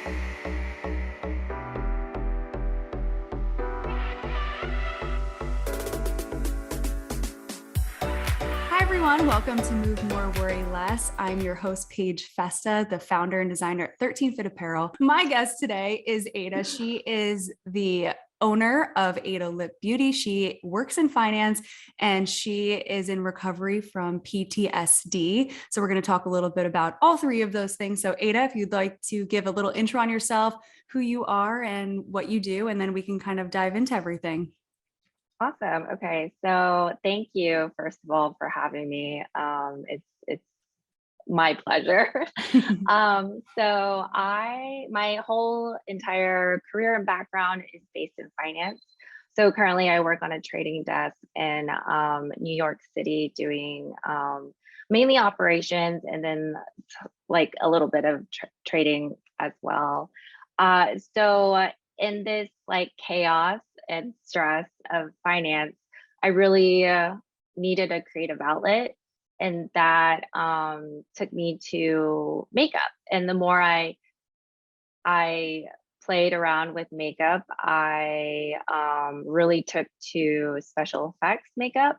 Hi, everyone. Welcome to Move More, Worry Less. I'm your host, Paige Festa, the founder and designer at 13 Fit Apparel. My guest today is Ada. She is the owner of Ada Lip Beauty. She works in finance and she is in recovery from PTSD. So we're going to talk a little bit about all three of those things. So Ada, if you'd like to give a little intro on yourself, who you are and what you do, and then we can kind of dive into everything. Awesome. Okay. So thank you, first of all, for having me. It's my pleasure. My whole entire career and background is based in finance. So currently I work on a trading desk in New York City doing mainly operations and then like a little bit of trading as well. So in this like chaos and stress of finance, I really needed a creative outlet, and that took me to makeup. And the more I played around with makeup, I really took to special effects makeup.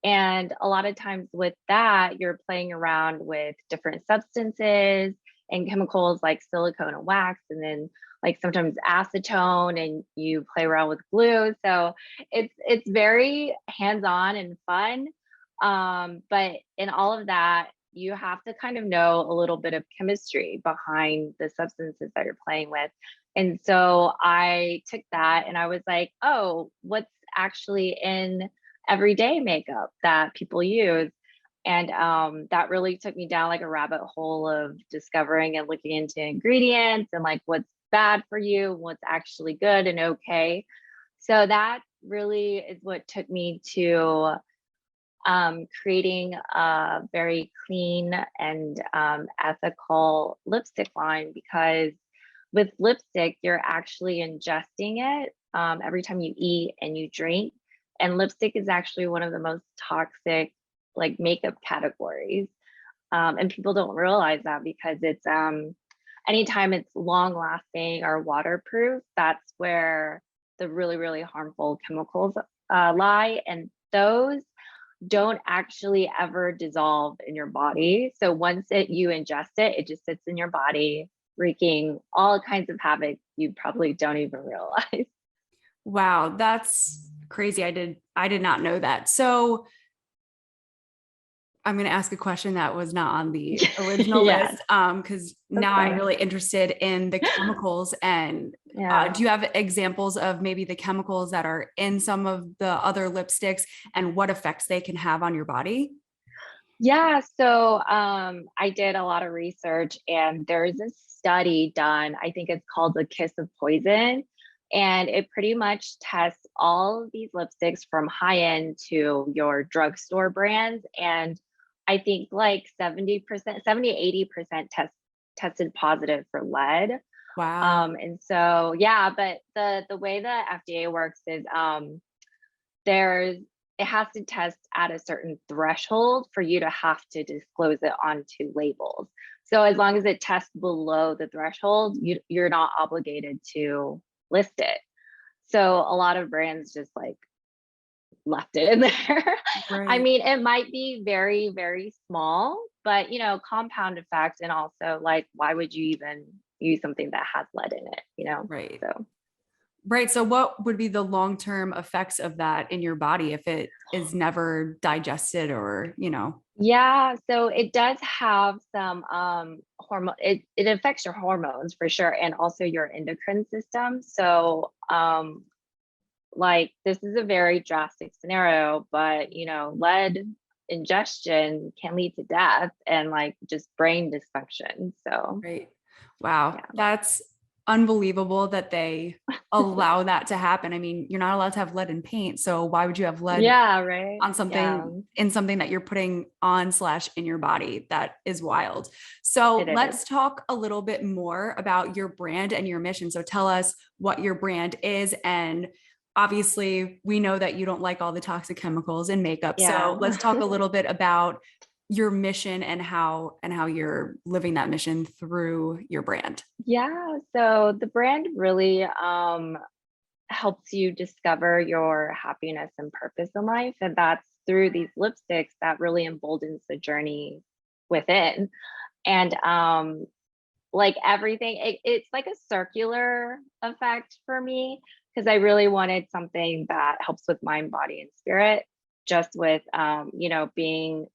And a lot of times with that, you're playing around with different substances and chemicals like silicone and wax, and then like sometimes acetone, and you play around with glue. So it's very hands-on and fun. But in all of that, you have to kind of know a little bit of chemistry behind the substances that you're playing with. And so I took that and I was like, oh, what's actually in everyday makeup that people use? And that really took me down like a rabbit hole of discovering and looking into ingredients and like what's bad for you, what's actually good and okay. So that really is what took me to creating a very clean and ethical lipstick line, because with lipstick, you're actually ingesting it every time you eat and you drink. And lipstick is actually one of the most toxic like makeup categories. And people don't realize that because it's anytime it's long lasting or waterproof, that's where the really, really harmful chemicals lie. And those don't actually ever dissolve in your body. So once you ingest it, it just sits in your body, wreaking all kinds of havoc you probably don't even realize. Wow, that's crazy. I did not know that. So I'm going to ask a question that was not on the original Yes. list, because now I'm really interested in the chemicals. And do you have examples of maybe the chemicals that are in some of the other lipsticks and what effects they can have on your body? Yeah, so I did a lot of research, and there's a study done, I think it's called The Kiss of Poison, and it pretty much tests all of these lipsticks from high end to your drugstore brands. And I think like 70%, 80% tested positive for lead. Wow. And so, yeah, but the way the FDA works is it has to test at a certain threshold for you to have to disclose it onto labels. So as long as it tests below the threshold, you're not obligated to list it. So a lot of brands just like left it in there. Right. I mean, it might be very, very small, but compound effect, and also like, why would you even use something that has lead in it, Right. So. Right. So what would be the long-term effects of that in your body if it is never digested or, Yeah, so it does have some hormone, it affects your hormones for sure, and also your endocrine system. So like this is a very drastic scenario, but lead ingestion can lead to death and like just brain dysfunction. So Right. Wow. yeah. That's unbelievable that they allow that to happen. I mean, you're not allowed to have lead in paint. So why would you have lead Yeah, right. on something in something that you're putting on / in your body? That is wild. So let's talk a little bit more about your brand and your mission. So tell us what your brand is. And obviously we know that you don't like all the toxic chemicals in makeup. Yeah. So let's talk a little bit about your mission and how you're living that mission through your brand. Yeah, so the brand really helps you discover your happiness and purpose in life. And that's through these lipsticks that really emboldens the journey within. And like everything, it's like a circular effect for me because I really wanted something that helps with mind, body, and spirit, just with you know, being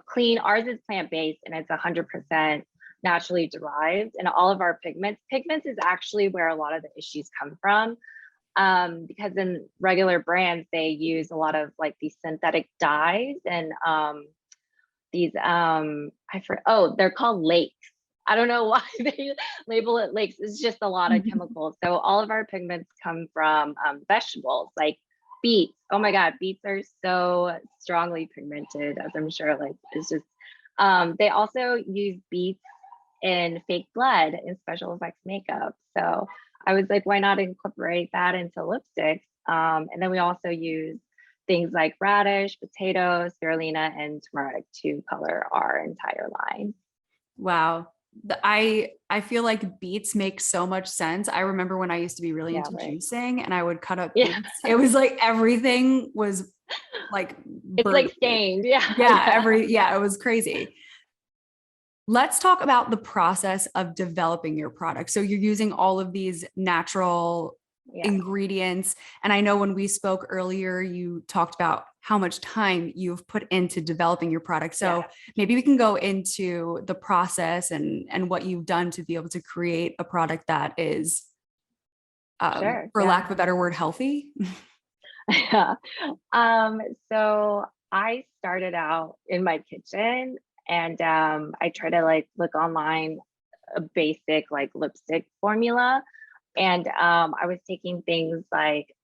clean. Ours is plant-based and it's 100% naturally derived. And all of our pigments is actually where a lot of the issues come from. Because in regular brands, they use a lot of like these synthetic dyes and these they're called lakes. I don't know why they label it lakes. It's just a lot of chemicals. So all of our pigments come from vegetables like beets. Oh my God, beets are so strongly pigmented, as I'm sure like it's just they also use beets in fake blood in special effects makeup. So I was like, why not incorporate that into lipsticks? And then we also use things like radish, potatoes, spirulina, and turmeric to color our entire line. Wow. I feel like beets make so much sense. I remember when I used to be really Yeah, into right. juicing and I would cut up Yeah, beets. It was like everything was like it's like burgundy. stained. Yeah, Yeah, yeah, yeah, it was crazy. Let's talk about the process of developing your product. So you're using all of these natural yeah, ingredients. And I know when we spoke earlier, you talked about how much time you've put into developing your product. yeah. So maybe we can go into the process and what you've done to be able to create a product that is, Sure. for lack Yeah. of a better word, healthy. Yeah. Um, so I started out in my kitchen and I try to like look online a basic like lipstick formula. And I was taking things like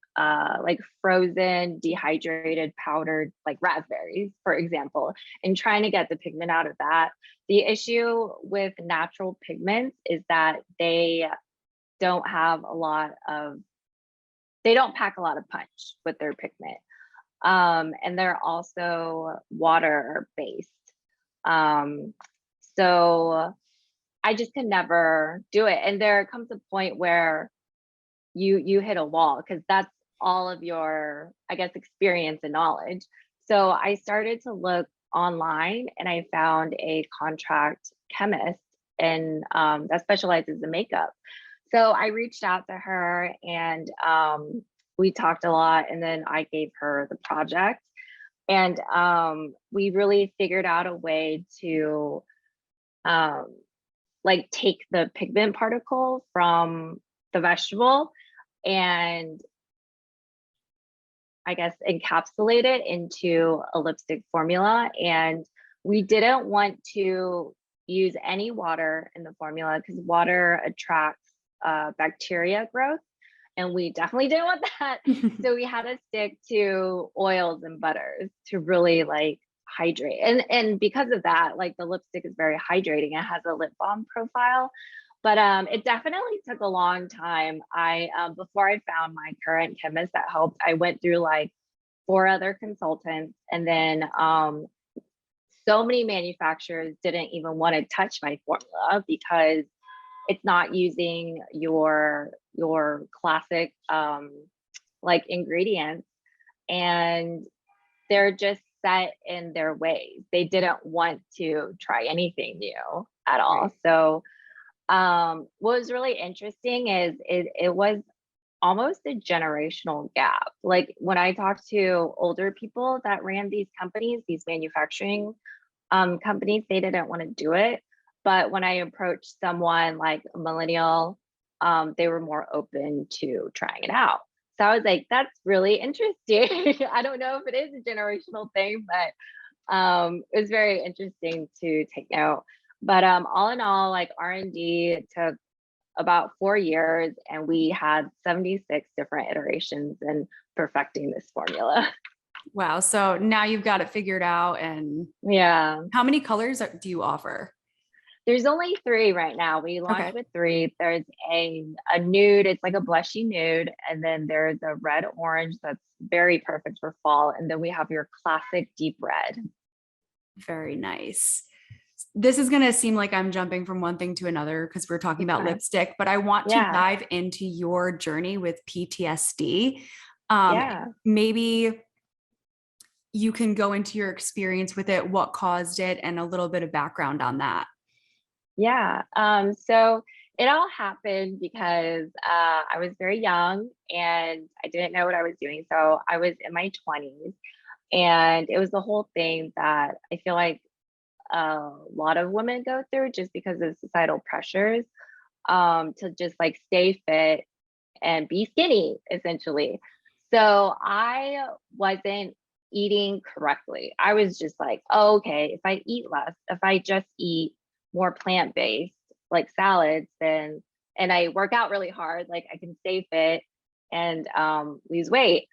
frozen, dehydrated, powdered like raspberries, for example, and trying to get the pigment out of that. The issue with natural pigments is that don't have a lot of they don't pack a lot of punch with their pigment. And they're also water based. Um, so I just could never do it. And there comes a point where you hit a wall because that's all of your, I guess, experience and knowledge. So I started to look online and I found a contract chemist and that specializes in makeup. So I reached out to her and we talked a lot and then I gave her the project and we really figured out a way to um, like take the pigment particle from the vegetable and I guess encapsulate it into a lipstick formula. And we didn't want to use any water in the formula because water attracts bacteria growth. And we definitely didn't want that. So we had to stick to oils and butters to really like hydrate. And because of that, like the lipstick is very hydrating. It has a lip balm profile. But it definitely took a long time. I before I found my current chemist that helped, I went through like 4 other consultants, and then so many manufacturers didn't even want to touch my formula because it's not using your classic like ingredients, and they're just set in their ways. They didn't want to try anything new at all. Right. So what was really interesting is it was almost a generational gap. Like when I talked to older people that ran these companies, these manufacturing companies, they didn't want to do it. But when I approached someone like a millennial, they were more open to trying it out. So I was like, that's really interesting. I don't know if it is a generational thing, but it was very interesting to take note. But all in all, like R&D took about 4 years and we had 76 different iterations in perfecting this formula. Wow. So now you've got it figured out. And Yeah. how many colors do you offer? There's only 3 right now. We Okay. launched with 3. There's a nude, it's like a blushy nude, and then there's a red orange that's very perfect for fall. And then we have your classic deep red. Very nice. This is going to seem like I'm jumping from one thing to another because we're talking It's about fine. lipstick, but I want to Yeah. dive into your journey with PTSD. Yeah. Maybe you can go into your experience with it, what caused it, and a little bit of background on that. Yeah. So it all happened because I was very young and I didn't know what I was doing. So I was in my 20s, and it was the whole thing that I feel like a lot of women go through just because of societal pressures, to just like stay fit and be skinny, essentially. So I wasn't eating correctly. I was just like, oh, okay, if I eat less, if I just eat more plant-based, like salads, then and I work out really hard, like I can stay fit and lose weight.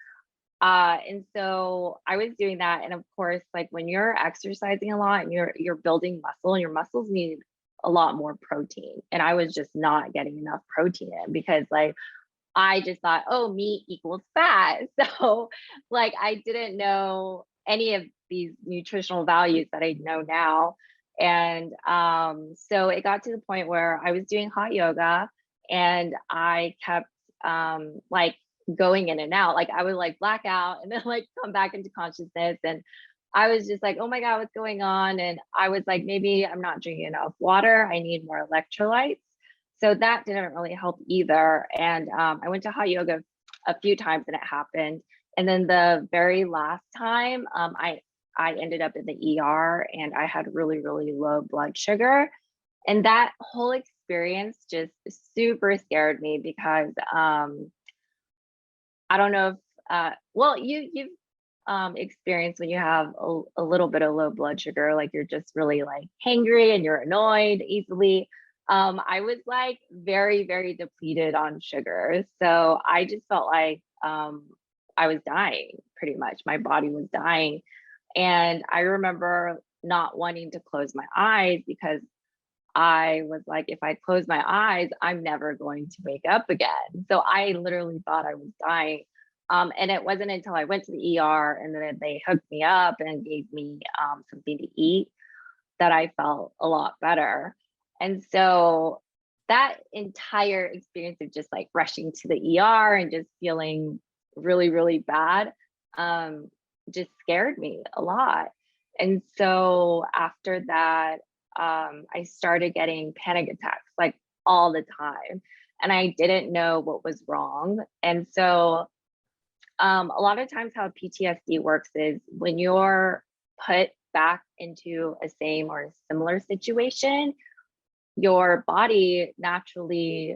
And so I was doing that. And of course, like when you're exercising a lot and you're building muscle, and your muscles need a lot more protein. And I was just not getting enough protein in because like I just thought, oh, meat equals fat. So like I didn't know any of these nutritional values that I know now. And so it got to the point where I was doing hot yoga and I kept like going in and out. Like I would like black out and then like come back into consciousness. And I was just like, oh my God, what's going on? And I was like, maybe I'm not drinking enough water. I need more electrolytes. So that didn't really help either. And I went to hot yoga a few times and it happened. And then the very last time, I ended up in the ER and I had really, really low blood sugar. And that whole experience just super scared me because I don't know if well you've experienced when you have a little bit of low blood sugar, like you're just really like hangry and you're annoyed easily. I was like very, very depleted on sugar. So I just felt like I was dying pretty much. My body was dying. And I remember not wanting to close my eyes because I was like, if I close my eyes, I'm never going to wake up again. So I literally thought I was dying. And it wasn't until I went to the ER and then they hooked me up and gave me something to eat that I felt a lot better. And so that entire experience of just like rushing to the ER and just feeling really, really bad just scared me a lot. And so after that, I started getting panic attacks like all the time. And I didn't know what was wrong. And so a lot of times how PTSD works is when you're put back into a same or similar situation, your body naturally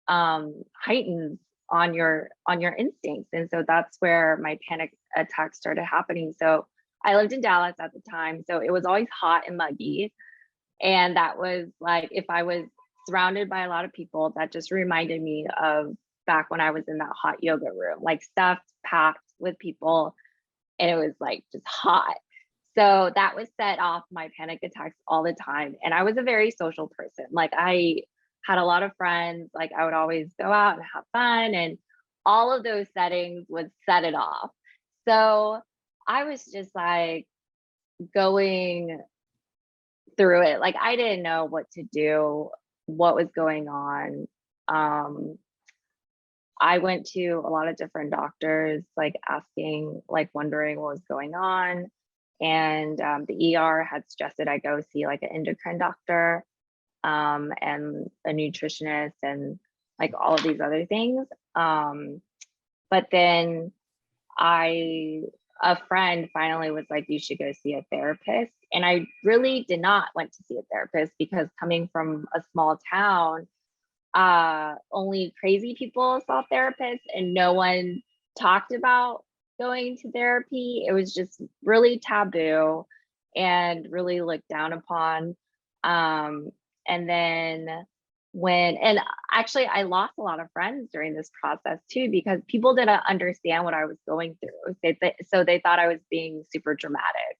heightens on your instincts. And so that's where my panic attacks started happening. So I lived in Dallas at the time, so it was always hot and muggy. And that was like, if I was surrounded by a lot of people, that just reminded me of back when I was in that hot yoga room, like stuffed, packed with people, and it was like just hot. So that was set off my panic attacks all the time. And I was a very social person. Like I had a lot of friends, like I would always go out and have fun, and all of those settings would set it off. So I was just like going through it. Like I didn't know what to do, what was going on. Um, I went to a lot of different doctors, like asking, like wondering what was going on. And the ER had suggested I go see like an endocrine doctor and a nutritionist and like all of these other things. But then I, a friend finally was like, you should go see a therapist. And I really did not want to see a therapist because coming from a small town, only crazy people saw therapists and no one talked about going to therapy. It was just really taboo and really looked down upon. And then and actually I lost a lot of friends during this process too, because people didn't understand what I was going through. So they thought I was being super dramatic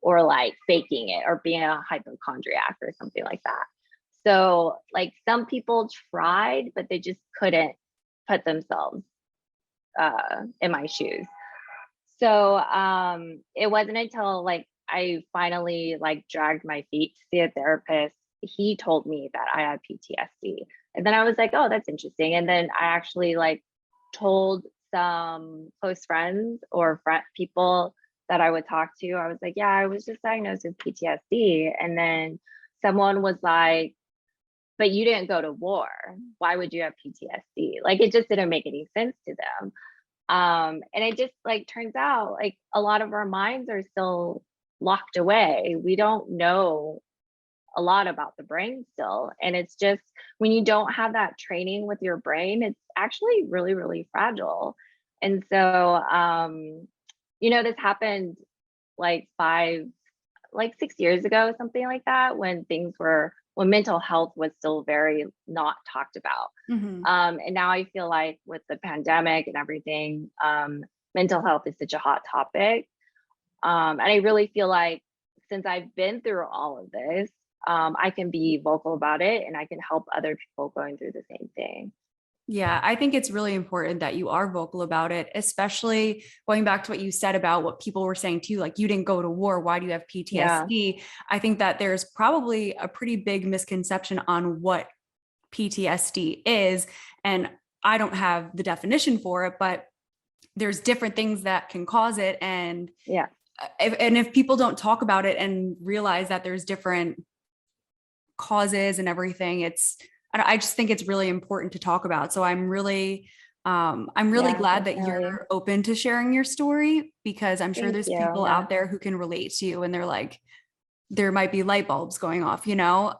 or like faking it or being a hypochondriac or something like that. So like some people tried, but they just couldn't put themselves in my shoes. So it wasn't until like I finally like dragged my feet to see a therapist, he told me that I had PTSD. And then I was like, oh, that's interesting. And then I actually like told some close friends or people that I would talk to. I was like, yeah, I was just diagnosed with PTSD. And then someone was like, but you didn't go to war. Why would you have PTSD? Like it just didn't make any sense to them. And it just like turns out like a lot of our minds are still locked away. We don't know a lot about the brain still. And it's just when you don't have that training with your brain, it's actually really, really fragile. And so, this happened like 6 years ago, something like that, when mental health was still very not talked about. Mhm. And now I feel like with the pandemic and everything, mental health is such a hot topic. And I really feel like since I've been through all of this, I can be vocal about it and I can help other people going through the same thing. Yeah, I think it's really important that you are vocal about it, especially going back to what you said about what people were saying to you, like you didn't go to war, why do you have Yeah. PTSD? I think that there's probably a pretty big misconception on what PTSD is. And I don't have the definition for it, but there's different things that can cause it. And Yeah. if people don't talk about it and realize that there's different causes and everything, I just think it's really important to talk about. So I'm really Yeah, glad that definitely. you're open to sharing your story, because I'm sure Thank there's you. people Yeah. out there who can relate to you and they're like, there might be light bulbs going off, Yeah,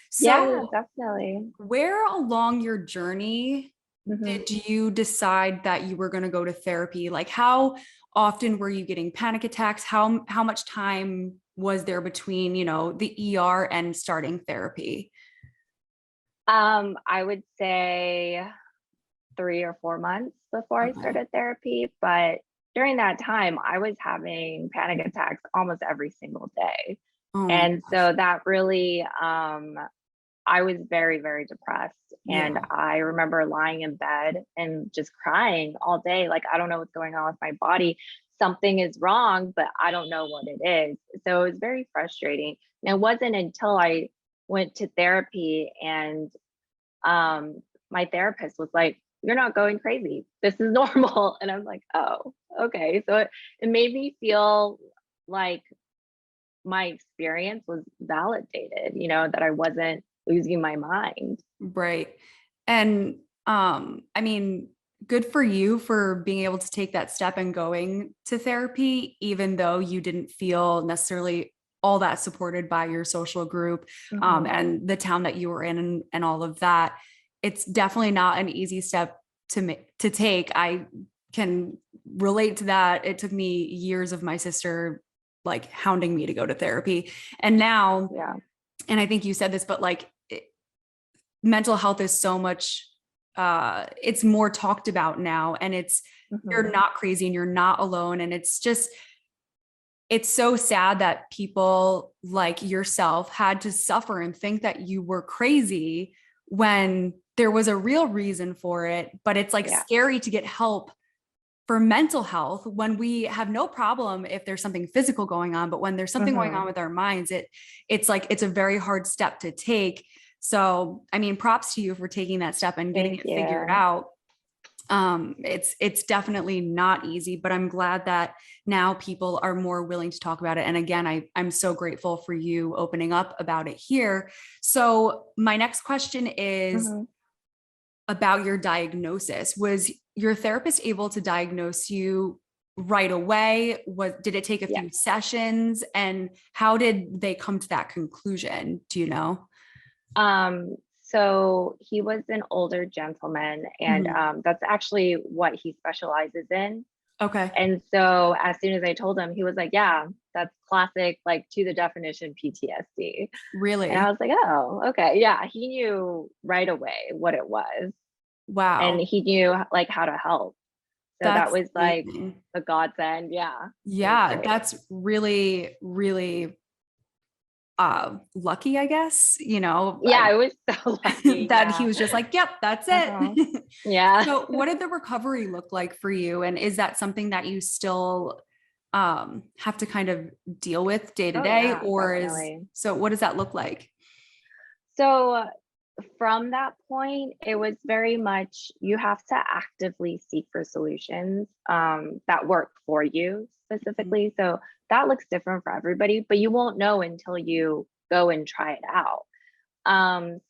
so definitely. where along your journey Hmm. did you decide that you were going to go to therapy? Like how often were you getting panic attacks? How much time was there between, the ER and starting therapy? I would say 3 or 4 months before I Okay. started therapy. But during that time, I was having panic attacks almost every single day. Oh my And gosh. so that really, I was very, very depressed. And Yeah. I remember lying in bed and just crying all day. Like, I don't know what's going on with my body. Something is wrong, but I don't know what it is. So it was very frustrating. And it wasn't until I went to therapy and my therapist was like, you're not going crazy. This is normal. And I'm like, oh, okay. So it made me feel like my experience was validated, that I wasn't losing my mind. Right. And I mean, good for you for being able to take that step and going to therapy, even though you didn't feel necessarily all that supported by your social group, Hmm. and the town that you were in, and all of that. It's definitely not an easy step to take. I can relate to that. It took me years of my sister like hounding me to go to therapy. And now, Yeah. and I think you said this, but like mental health is so much it's more talked about now, and you're Hmm. not crazy and you're not alone. And it's so sad that people like yourself had to suffer and think that you were crazy when there was a real reason for it. But it's like Yeah. scary to get help for mental health when we have no problem if there's something physical going on, but when there's something going on Hmm. with our minds, it's like it's a very hard step to take. So I mean, props to you for taking that step and getting Thank it figured you. out. It's definitely not easy, but I'm glad that now people are more willing to talk about it. And again, I'm so grateful for you opening up about it here. So my next question is Hmm. about your diagnosis. Was your therapist able to diagnose you right away? Did it take a Yeah. few sessions? And how did they come to that conclusion? Do you know? So he was an older gentleman, and Mhm. that's actually what he specializes in. Okay. And so as soon as I told him, he was like, yeah, that's classic, like to the definition PTSD. And I Really? was like, oh, okay. Yeah. He knew right away what it was. And Wow. he knew like how to help. So that That's was like amazing. the godsend. Yeah. It was Yeah, great. that's really, really lucky, I guess, Yeah, it was so lucky. that he Yeah. was just like, yep, that's Uh-huh. it. Yeah. So what did the recovery look like for you? And is that something that you still have to kind of deal with day to Oh day, yeah, or definitely. so what does that look like? So from that point, it was very much you have to actively seek for solutions that work for you Mhm. specifically. So that looks different for everybody, but you won't know until you go and try it out.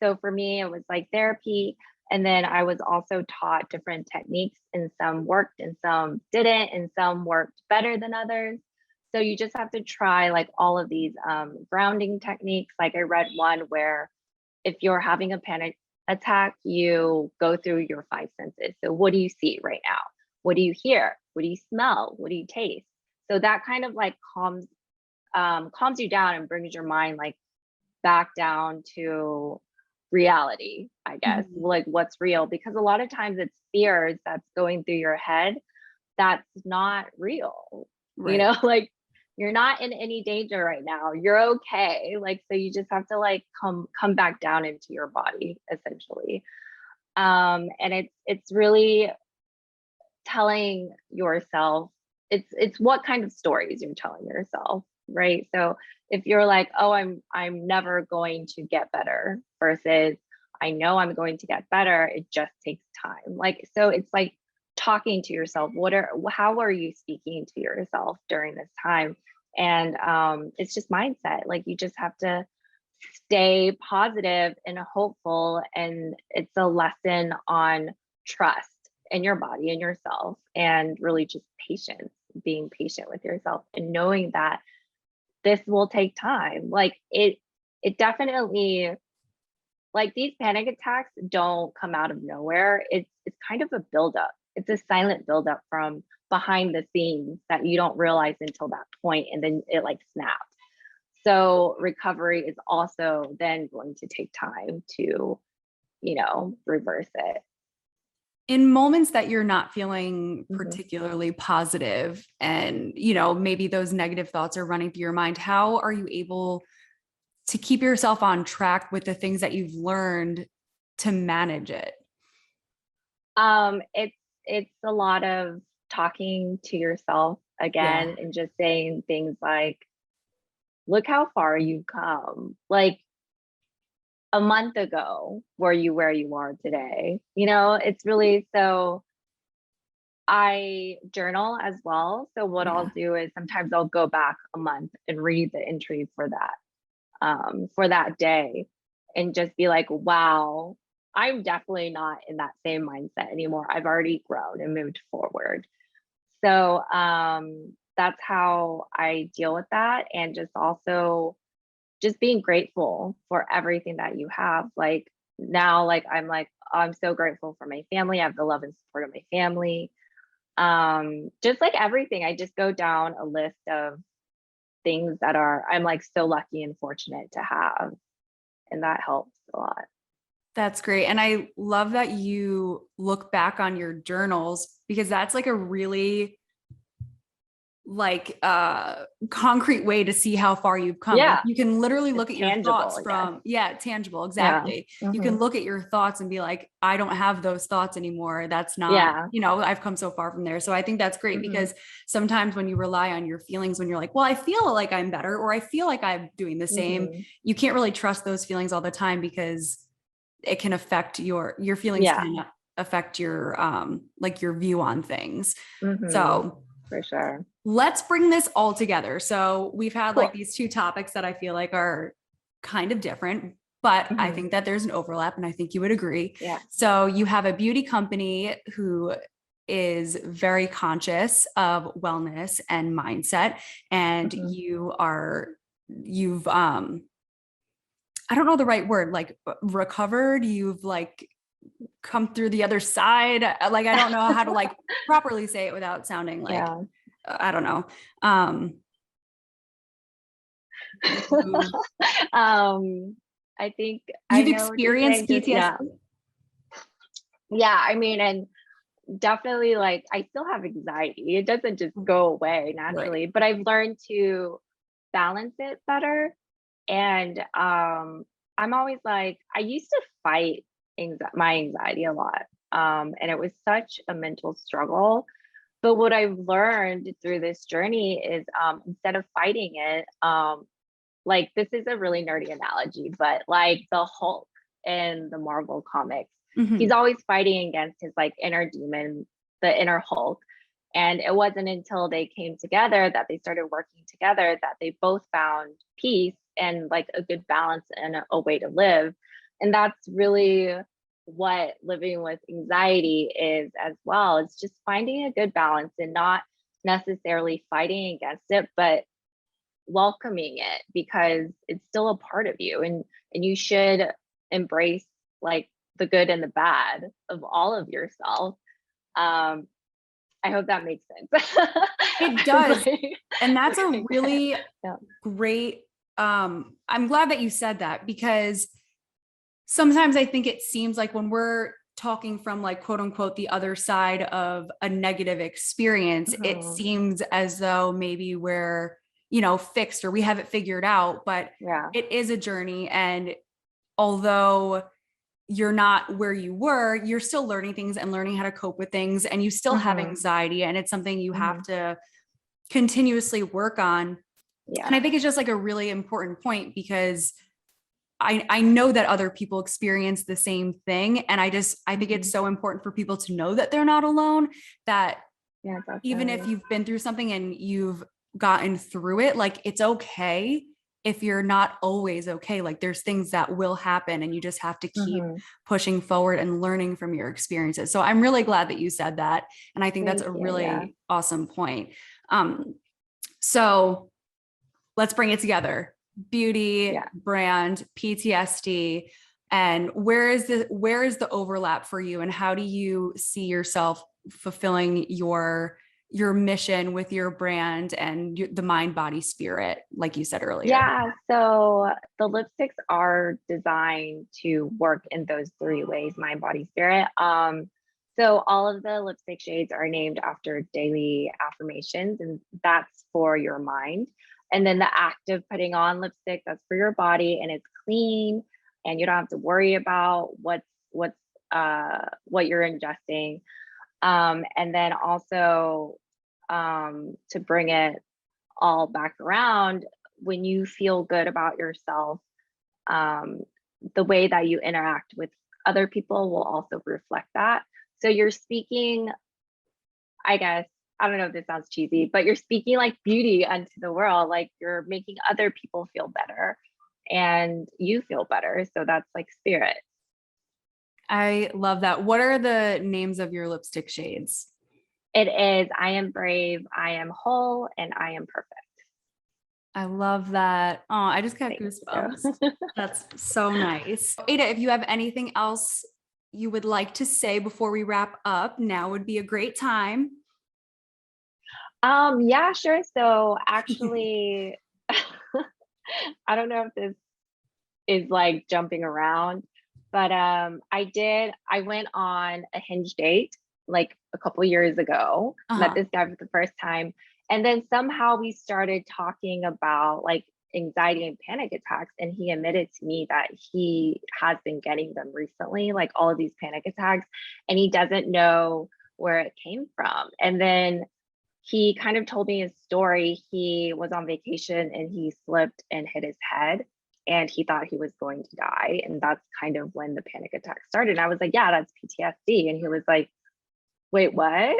So for me, it was like therapy. And then I was also taught different techniques, and some worked and some didn't, and some worked better than others. So you just have to try like all of these grounding techniques. Like I read one where if you're having a panic attack, you go through your five senses. So what do you see right now? What do you hear? What do you smell? What do you taste? So that kind of like calms you down and brings your mind like back down to reality, I guess, Mhm. like what's real. Because a lot of times it's fears that's going through your head that's not real. You Right. know, like you're not in any danger right now. You're okay. Like so you just have to like come back down into your body essentially. And it's really telling yourself it's what kind of stories you're telling yourself, right? So if you're like, oh, I'm never going to get better versus I know I'm going to get better, it just takes time. Like so it's like talking to yourself. How are you speaking to yourself during this time? And it's just mindset. Like you just have to stay positive and hopeful, and it's a lesson on trust in your body and yourself, and really just patience, being patient with yourself and knowing that this will take time. Like it definitely, like these panic attacks don't come out of nowhere. It's kind of a buildup. It's a silent buildup from behind the scenes that you don't realize until that point, and then it like snaps. So recovery is also then going to take time to, reverse it. In moments that you're not feeling Mhm. particularly positive and, maybe those negative thoughts are running through your mind, how are you able to keep yourself on track with the things that you've learned to manage it? It's a lot of talking to yourself Yeah. again and just saying things like, look how far you've come. Like a month ago, were you where you are today? It's really so I journal as well. So what I'll Yeah. do is sometimes I'll go back a month and read the entries for that day and just be like, wow, I'm definitely not in that same mindset anymore. I've already grown and moved forward. So that's how I deal with that. And just also just being grateful for everything that you have. Like now, like, I'm so grateful for my family. I have the love and support of my family. Just like everything, I just go down a list of things that I'm like so lucky and fortunate to have. And that helps a lot. That's great. And I love that you look back on your journals because that's like a really concrete way to see how far you've come. Like Yeah, you can literally it's look at your tangible, thoughts I guess. from, yeah, tangible, Yeah. exactly. You Hmm. can look at your thoughts and be like, I don't have those thoughts anymore. That's not, Yeah. I've come so far from there. So I think that's great Hmm. because sometimes when you rely on your feelings, when you're like, well, I feel like I'm better, or I feel like I'm doing the same, Hmm. you can't really trust those feelings all the time because it can affect your feelings Yeah. can affect your like your view on things. Hmm. So For sure. let's bring this all together. So we've had like Cool. these two topics that I feel like are kind of different, but I Hmm. think that there's an overlap and I think you would agree. Yeah. So you have a beauty company who is very conscious of wellness and mindset, and Hmm. you've I don't know the right word, like recovered, you've like come through the other side. Like I don't know how to like properly say it without sounding like Yeah. I don't know. Um you um, I think I you've know what you're experienced saying. Just yeah. PTSD? Yeah. I mean, and definitely like I still have anxiety. It doesn't just go away Right. naturally, but I've learned to balance it better. And I'm always like, I used to fight my anxiety a lot. And it was such a mental struggle. But what I've learned through this journey is instead of fighting it, like this is a really nerdy analogy, but like the Hulk in the Marvel comics, he's Mhm. always fighting against his like inner demon, the inner Hulk. And it wasn't until they came together that they started working together that they both found peace and like a good balance and a way to live. And that's really what living with anxiety is as well. It's just finding a good balance and not necessarily fighting against it, but welcoming it because it's still a part of you, and you should embrace like the good and the bad of all of yourself. I hope that makes sense. It does. Like, And that's a okay, really yeah. great, I'm glad that you said that, because sometimes I think it seems like when we're talking from like quote unquote the other side of a negative experience, it Mhm. seems as though maybe we're, fixed or we have it figured out, but Yeah. it is a journey. And although you're not where you were, you're still learning things and learning how to cope with things, and you still have Hmm. anxiety, and it's something you have Hmm. to continuously work on. And I Yeah. think it's just like a really important point, because I know that other people experience the same thing. And I think it's Hmm. so important for people to know that they're not alone, that Yeah, even if definitely. you've been through something and you've gotten through it, like it's okay if you're not always okay. Like there's things that will happen and you just have to keep Hmm. pushing forward and learning from your experiences. So I'm really glad that you said that. And I think that's Thank a you. Yeah. really awesome point. Um, so let's bring it together. Beauty, Yeah. brand, PTSD, and where is the overlap for you, and how do you see yourself fulfilling your mission with your brand and the mind, body, spirit, like you said earlier? Yeah, so the lipsticks are designed to work in those three ways: mind, body, spirit. So all of the lipstick shades are named after daily affirmations, and that's for your mind. And then the act of putting on lipstick, that's for your body, and it's clean, and you don't have to worry about what you're ingesting. And then also to bring it all back around, when you feel good about yourself, um, the way that you interact with other people will also reflect that. So you're speaking, I guess, I don't know if this sounds cheesy, but you're speaking like beauty unto the world. Like you're making other people feel better and you feel better. So that's like spirit. I love that. What are the names of your lipstick shades? It is I am brave, I am whole, and I am perfect. I love that. Oh, I just got Thank goosebumps. you. That's so nice. Ada, if you have anything else you would like to say before we wrap up, now would be a great time. Yeah, sure. So actually, I don't know if this is like jumping around, but I went on a Hinge date like a couple years ago, met Uh-huh. this guy for the first time, and then somehow we started talking about like anxiety and panic attacks, and he admitted to me that he has been getting them recently, like all of these panic attacks, and he doesn't know where it came from. And then he kind of told me his story. He was on vacation and he slipped and hit his head and he thought he was going to die. And that's kind of when the panic attack started. And I was like, yeah, that's PTSD. And he was like, wait, what?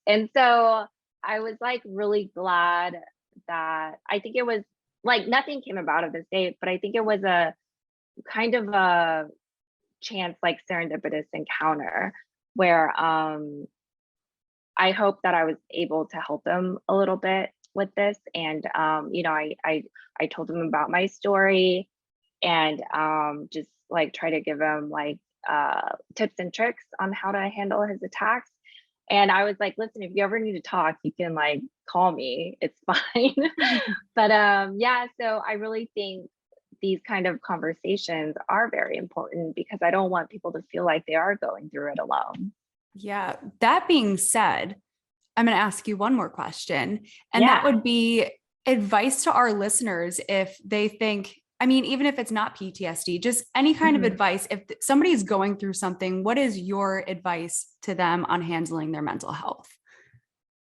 And so I was like really glad that I think it was like nothing came about of this date, but I think it was a kind of a chance, like serendipitous encounter where I hope that I was able to help him a little bit with this. And I told him about my story and just like try to give him like tips and tricks on how to handle his attacks. And I was like, listen, if you ever need to talk, you can like call me. It's fine. But yeah, so I really think these kind of conversations are very important because I don't want people to feel like they are going through it alone. Yeah. That being said, I'm going to ask you one more question, and that Yeah. would be advice to our listeners if they think, I mean, even if it's not PTSD, just any kind of Mhm. advice. If somebody is going through something, what is your advice to them on handling their mental health?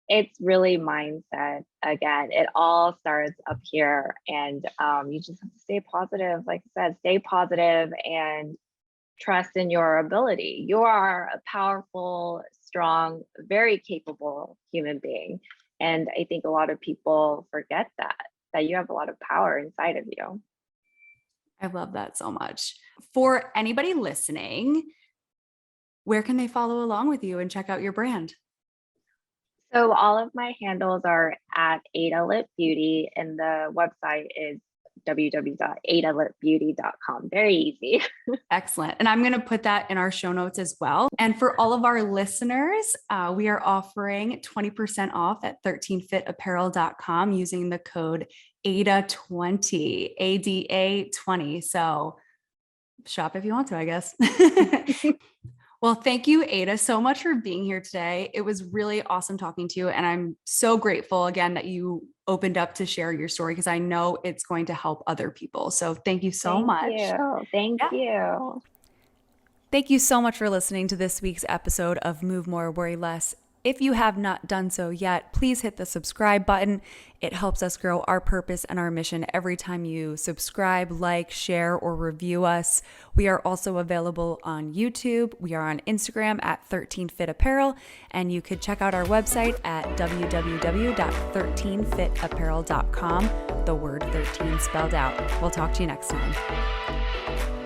it's really mindset again. It all starts up here, and you just have to stay positive. Like I said, stay positive and trust in your ability. You are a powerful, strong, very capable human being. And I think a lot of people forget that you have a lot of power inside of you. I love that so much. For anybody listening, where can they follow along with you and check out your brand? So all of my handles are at Ada Lit Beauty, and the website is www.adalitbeauty.com. Very easy. Excellent. And I'm going to put that in our show notes as well. And for all of our listeners, we are offering 20% off at 13fitapparel.com using the code ADA20, ADA20. So shop if you want to, I guess. Well, thank you, Ada, so much for being here today. It was really awesome talking to you. And I'm so grateful again that you opened up to share your story because I know it's going to help other people. So thank you so much. Thank you. Thank you so much for listening to this week's episode of Move More, Worry Less. If you have not done so yet, please hit the subscribe button. It helps us grow our purpose and our mission every time you subscribe, like, share, or review us. We are also available on YouTube. We are on Instagram at 13fitapparel, and you could check out our website at www.13fitapparel.com, the word 13 spelled out. We'll talk to you next time.